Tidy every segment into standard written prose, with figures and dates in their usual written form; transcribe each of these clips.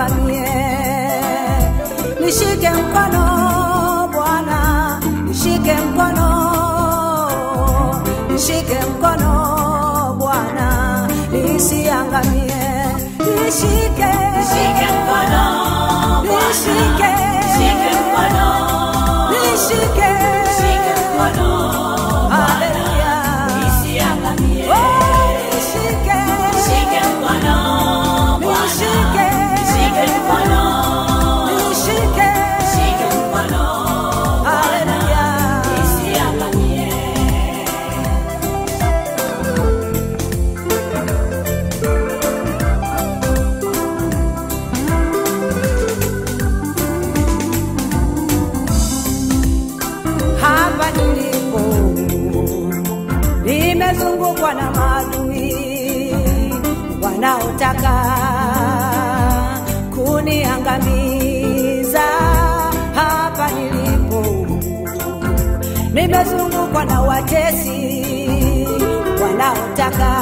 nisiangamie. Nishike mkono Bwana, nishike mkono, nishike mkono Bwana, nisiangamie. Nishike, nishike mkono Bwana, nishike mkono, nishike mkono Bwana, nisiangamie. Nishike mkono Bwana, nishike mkono, nishike mkono Bwana, nisiangamie. Hapa nilipo nimezungukwa na maadui wanaotaka kuniangamiza. Hapa nilipo nimezungukwa na watesi wanaotaka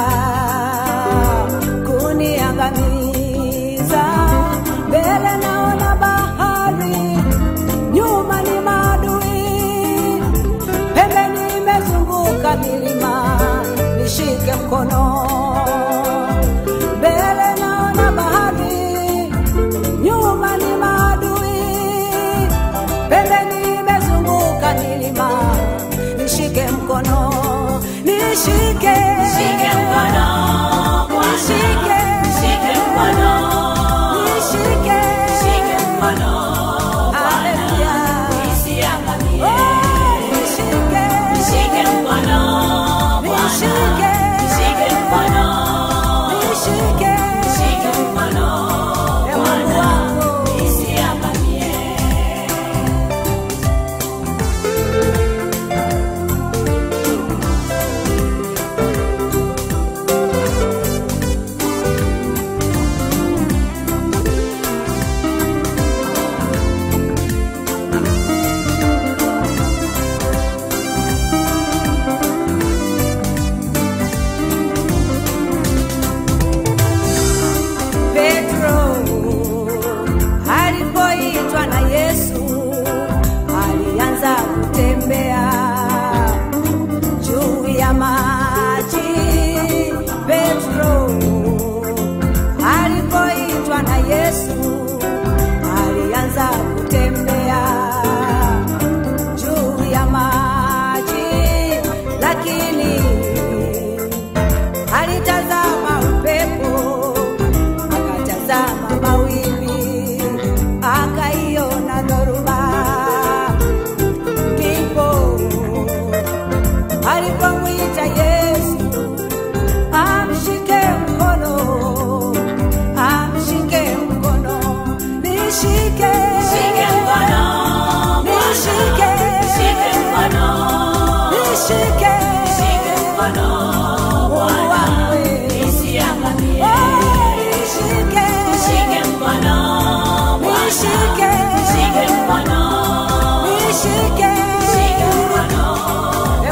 kuniangamiza. Mbele naona bahari, nyuma ni maadui, pembeni nimezunguka milima, nishike mkono. Mbele naona bahari, nyuma ni maadui, pembeni nimezunguka milima, nishike mkono. Nishike mkono Bwana, nishike mkono, nishike mkono Bwana, nisiangamie. Nishike mkono Bwana, nishike mkono, nishike mkono Bwana, nisiangamie. Alipoitwa na Yesu, alianza kutembea juu ya maji. Petro alipoitwa na Yesu, alianza kutembea juu ya maji, lakini alitazama upepo, akatazama mawimbi, akaiona dhoruba. Ndipo alipomwita Yesu amshike mkono, amshike mkono. Nishike mkono Bwana, nishike mkono, nishike mkono Bwana, nisiangamie. Nishike mkono Bwana, nishike mkono, nishike mkono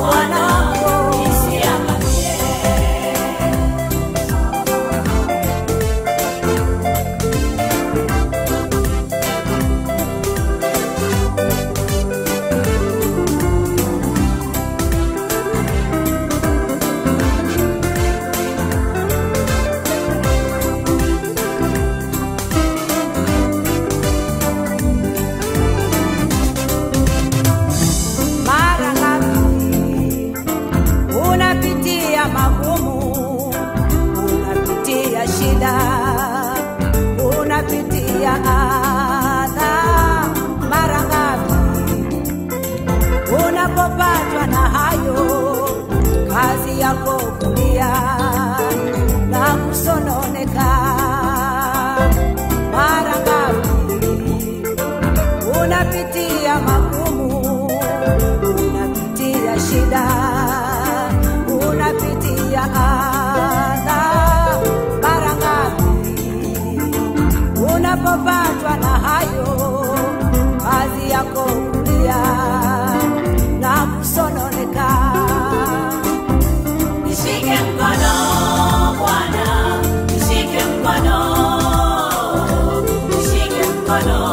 Bwana, nisiangamie. Mara ngapi unapitia magumu, unapitia shida, unapitia adha. Mara ngapi unapopatwa na hayo, kazi yako kulia na kusononeka. Mara ngapi unapitia magumu, unapitia shida, unapitia adha. Mara ngapi unapopatwa na hayo, kazi yako kulia na kusononeka. Nishike mkono Bwana, nishike mkono, Ana